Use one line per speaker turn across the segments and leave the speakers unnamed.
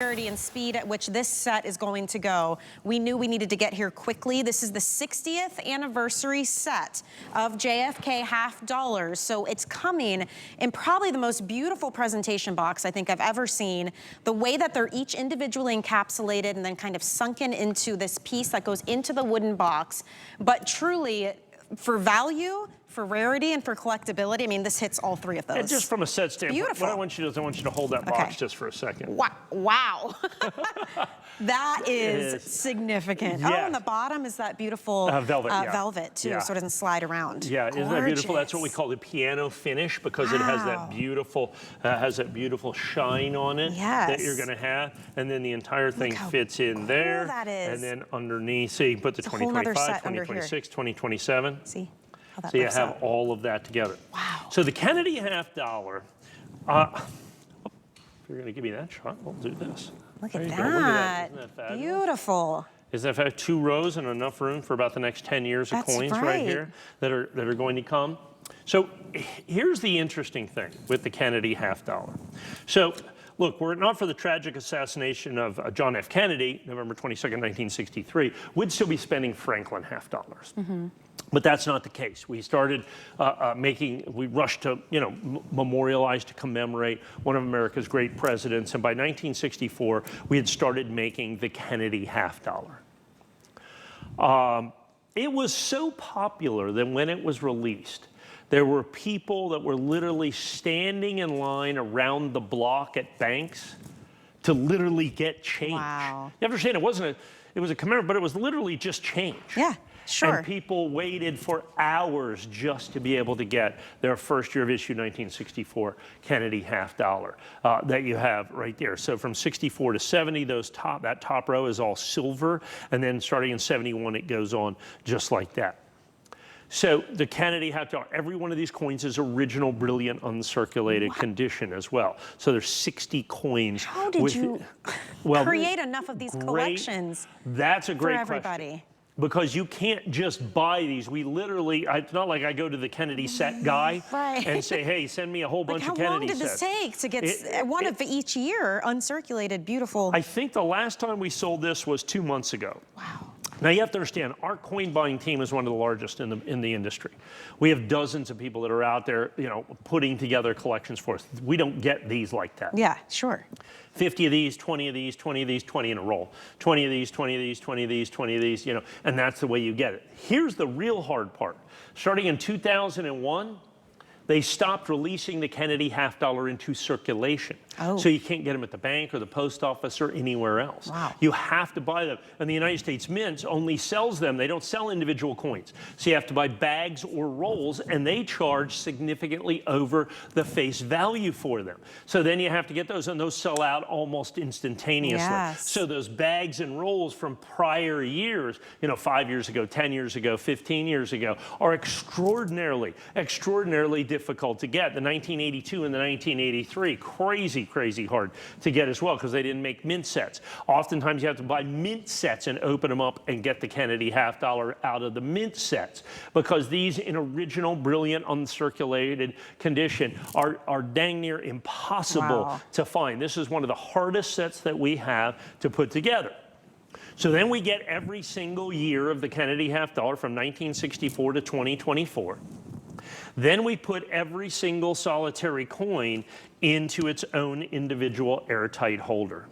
And speed at which this set is going to go. We knew we needed to get here quickly. This is the 60th anniversary set of JFK half dollars, so it's coming in probably the most beautiful presentation box I think I've ever seen. The way that they're each individually encapsulated and then kind of sunken into this piece that goes into the wooden box, but truly for value, for rarity, and for collectability, I mean, this hits all three of those.
And just from a set standpoint,
beautiful.
What I want you to do is I want you to hold that box just for a second.
Wow. That is significant.
Yes.
Oh, and the bottom is that beautiful velvet, too, so it doesn't slide around.
Yeah, isn't that beautiful? That's what we call the piano finish, because it has that beautiful shine on it that you're going to have. And then the entire thing fits in there.
That is.
And then underneath, so you can put the 2025, 2026, 2027.
See?
So you have all of that together.
Wow.
So the Kennedy half dollar, if you're going to give me that shot, we'll do this.
Look at that.
Isn't that
Beautiful.
Isn't that 2 rows and enough room for about the next 10 years of coins right here that are going to come? So here's the interesting thing with the Kennedy half dollar. So look, were it not for the tragic assassination of John F. Kennedy, November 22nd, 1963, we'd still be spending Franklin half dollars. But that's not the case. We started we rushed to, memorialize, to commemorate one of America's great presidents. And by 1964, we had started making the Kennedy half dollar. It was so popular that when it was released, there were people that were literally standing in line around the block at banks to literally get change.
Wow.
You understand, it was a commemoration, but it was literally just change.
Yeah. Sure.
And people waited for hours just to be able to get their first year of issue 1964 Kennedy half dollar that you have right there. So from 64 to 70, that top row is all silver, and then starting in 71, it goes on just like that. So the Kennedy half dollar, every one of these coins is original, brilliant, uncirculated condition as well. So there's 60 coins.
How did you create enough of these collections?
That's a great
for everybody.
Question. Because you can't just buy these. We literally, it's not like I go to the Kennedy set guy and say, hey, send me a whole bunch of Kennedy sets.
How long did this take to get one of each year, uncirculated, beautiful?
I think the last time we sold this was 2 months ago.
Wow.
Now you have to understand, our coin buying team is one of the largest in the industry. We have dozens of people that are out there, putting together collections for us. We don't get these like that.
Yeah, sure.
50 of these, 20 of these, 20 of these, 20 in a roll. 20 of these, 20 of these, 20 of these, 20 of these, and that's the way you get it. Here's the real hard part. Starting in 2001, they stopped releasing the Kennedy half dollar into circulation. So you can't get them at the bank or the post office or anywhere else.
Wow.
You have to buy them. And the United States Mint only sells them. They don't sell individual coins. So you have to buy bags or rolls, and they charge significantly over the face value for them. So then you have to get those, and those sell out almost instantaneously.
Yes.
So those bags and rolls from prior years, 5 years ago, 10 years ago, 15 years ago, are extraordinarily difficult to get. The 1982 and the 1983, crazy hard to get as well, because they didn't make mint sets. Oftentimes you have to buy mint sets and open them up and get the Kennedy half dollar out of the mint sets, because these in original, brilliant, uncirculated condition are dang near impossible to find. This is one of the hardest sets that we have to put together. So then we get every single year of the Kennedy half dollar from 1964 to 2024. Then we put every single solitary coin into its own individual airtight holder.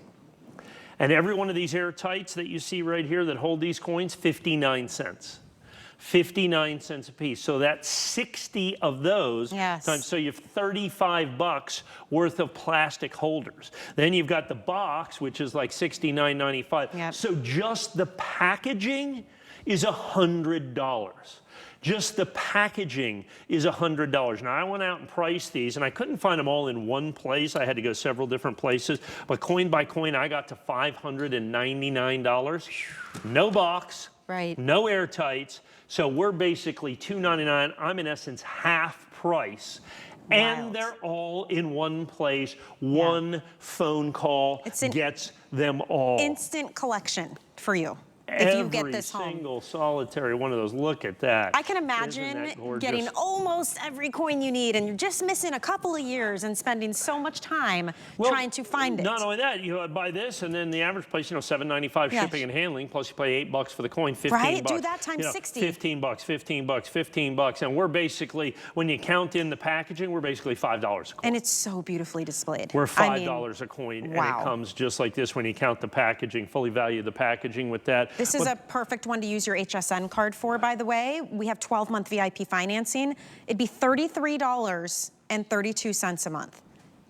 And every one of these airtights that you see right here that hold these coins, 59 cents. 59 cents a piece. So that's 60 of those times. So you have 35 bucks worth of plastic holders. Then you've got the box, which is like $69.95. So just the packaging is $100. Just the packaging is $100. Now, I went out and priced these, and I couldn't find them all in one place. I had to go several different places. But coin by coin, I got to $599. No box, no airtights. So we're basically $299. I'm, in essence, half price. And they're all in one place. One phone call gets them all.
Instant collection for you. if you get this home.
Every single solitary one of those. Look at that.
I can imagine getting almost every coin you need, and you're just missing a couple of years and spending so much time trying to find it.
Not only that, you buy this, and then the average price, $7.95 shipping and handling, plus you pay $8 for the coin, 15 bucks.
Right? Do that times 60.
15 bucks, 15 bucks, 15 bucks, and we're basically, when you count in the packaging, we're basically $5 a coin.
And it's so beautifully displayed.
We're $5 a coin, and it comes just like this when you count the packaging. Fully value the packaging with that.
This is a perfect one to use your HSN card for, by the way. We have 12-month VIP financing. It'd be $33.32 a month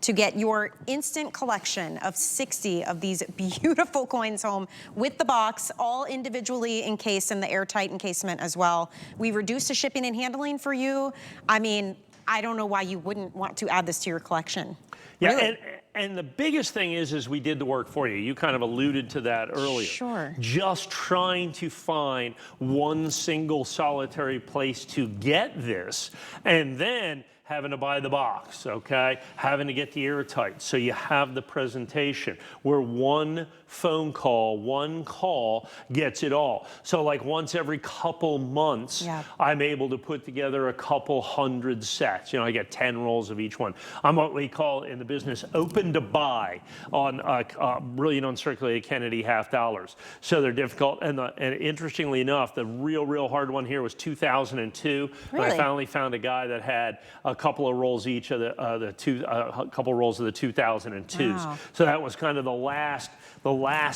to get your instant collection of 60 of these beautiful coins home with the box, all individually encased in the airtight encasement as well. We reduced the shipping and handling for you. I mean, I don't know why you wouldn't want to add this to your collection.
Yeah,
really.
And the biggest thing is we did the work for you. You kind of alluded to that earlier.
Sure.
Just trying to find one single solitary place to get this, and then having to buy the box, okay? Having to get the airtight, so you have the presentation where one phone call, one call gets it all. So like once every couple months, I'm able to put together a couple hundred sets. I get 10 rolls of each one. I'm what we call in the business open to buy on brilliant uncirculated Kennedy $half. So they're difficult, and interestingly enough, the real hard one here was 2002.
Really?
But I finally found a guy that had a couple of rolls each of a couple rolls of the 2002s.
Wow.
So that was kind of the last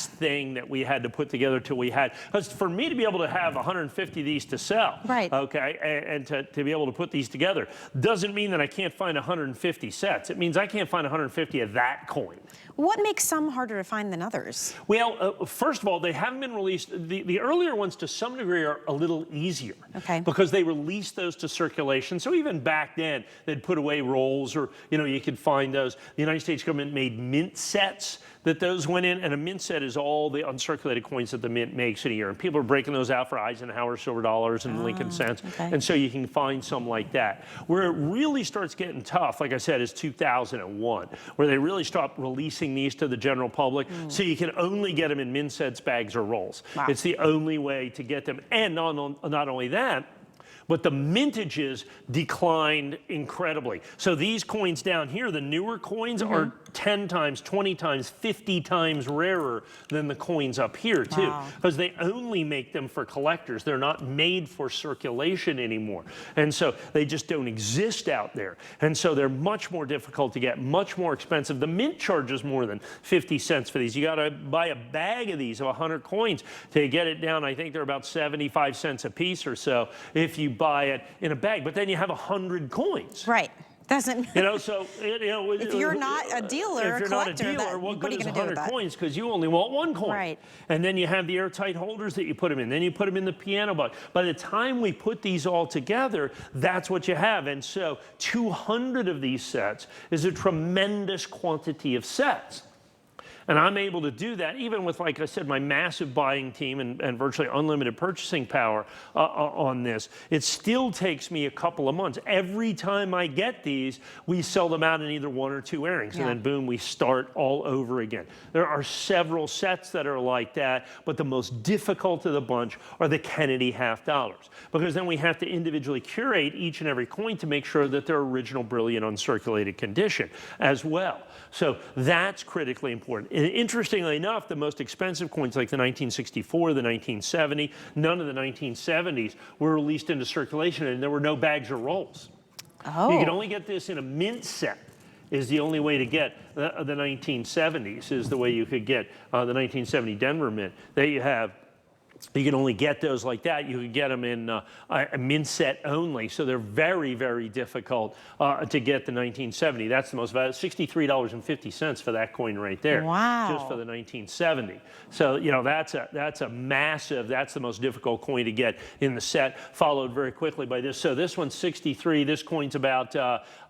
thing that we had to put together till we had, because for me to be able to have 150 of these to sell, okay, and to be able to put these together, doesn't mean that I can't find 150 sets. It means I can't find 150 of that coin.
What makes some harder to find than others?
Well, first of all, they haven't been released. The earlier ones, to some degree, are a little easier.
Okay.
Because they released those to circulation. So even back then, they'd put away rolls, or, you could find those. The United States government made mint sets that those went in, and a mint set is all the uncirculated coins that the mint makes in a year. And people are breaking those out for Eisenhower silver dollars and Lincoln cents.
Okay.
And so you can find some like that. Where it really starts getting tough, like I said, is 2001, where they really stopped releasing these to the general public. So you can only get them in mint sets, bags, or rolls.
Wow.
It's the only way to get them. And not only that, but the mintages declined incredibly. So these coins down here, the newer coins, are 10 times, 20 times, 50 times rarer than the coins up here too, because they only make them for collectors. They're not made for circulation anymore. And so they just don't exist out there. And so they're much more difficult to get, much more expensive. The mint charges more than 50 cents for these. You gotta buy a bag of these of 100 coins to get it down. I think they're about 75 cents a piece or so if you buy it in a bag, but then you have 100 coins.
Right. Doesn't
so
if you're not a dealer,
if you're not a dealer, what good is 100 coins? Because you only want one coin.
Right.
And then you have the airtight holders that you put them in. Then you put them in the piano box. By the time we put these all together, that's what you have. And so 200 of these sets is a tremendous quantity of sets. And I'm able to do that even with, like I said, my massive buying team and virtually unlimited purchasing power on this. It still takes me a couple of months. Every time I get these, we sell them out in either one or two airings. And then boom, we start all over again. There are several sets that are like that, but the most difficult of the bunch are the Kennedy $half, because then we have to individually curate each and every coin to make sure that they're original, brilliant, uncirculated condition as well. So that's critically important. And interestingly enough, the most expensive coins like the 1964, the 1970, none of the 1970s were released into circulation, and there were no bags or rolls. You could only get this in a mint set. Is the only way to get the 1970s, is the way you could get the 1970 Denver mint. There you have. You can only get those like that. You can get them in a mint set only. So they're very, very difficult to get the 1970. That's the most valuable, $63.50 for that coin right there.
Wow.
Just for the 1970. So, that's a massive, that's the most difficult coin to get in the set, followed very quickly by this. So this one's 63. This coin's about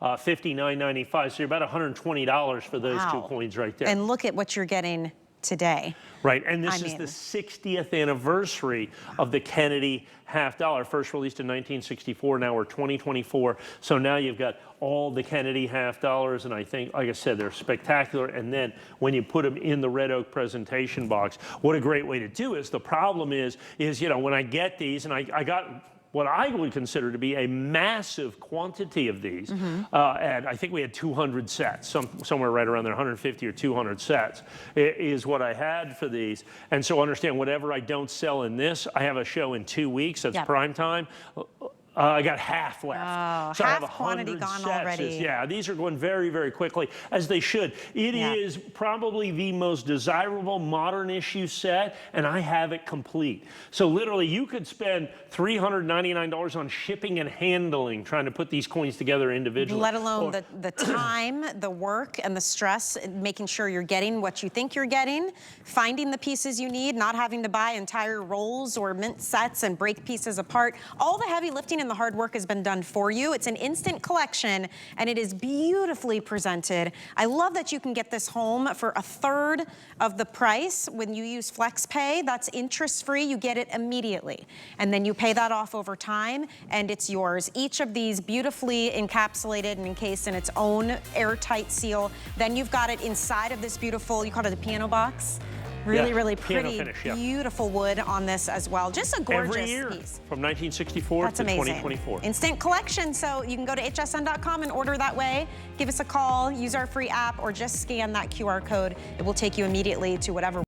$59.95. So you're about $120 for those two coins right there.
And look at what you're getting today.
Right, and this
I
is
mean,
the 60th anniversary of the Kennedy half dollar, first released in 1964, now we're 2024. So now you've got all the Kennedy half dollars, and I think, like I said, they're spectacular. And then when you put them in the red oak presentation box, what a great way to do it. The problem is, you know, when I get these, and I got what I would consider to be a massive quantity of these, and I think we had 200 sets, somewhere right around there, 150 or 200 sets is what I had for these. And so understand, whatever I don't sell in this, I have a show in 2 weeks, that's prime time. I got half left.
Oh,
so I have
half quantity
100
gone
sets.
already.
Yeah, these are going very, very quickly, as they should. It is probably the most desirable modern issue set, and I have it complete. So literally, you could spend $399 on shipping and handling trying to put these coins together individually.
Let alone the time, the work, and the stress, making sure you're getting what you think you're getting, finding the pieces you need, not having to buy entire rolls or mint sets and break pieces apart. All the heavy lifting and the hard work has been done for you. It's an instant collection, and it is beautifully presented. I love that you can get this home for a third of the price when you use FlexPay. That's interest-free. You get it immediately, and then you pay that off over time, and it's yours. Each of these beautifully encapsulated and encased in its own airtight seal. Then you've got it inside of this beautiful, you call it a piano box. Really, really pretty,
finish,
beautiful wood on this as well. Just a gorgeous
every year,
piece.
from 1964
That's
to
amazing.
2024.
Instant collection, so you can go to hsn.com and order that way. Give us a call, use our free app, or just scan that QR code. It will take you immediately to whatever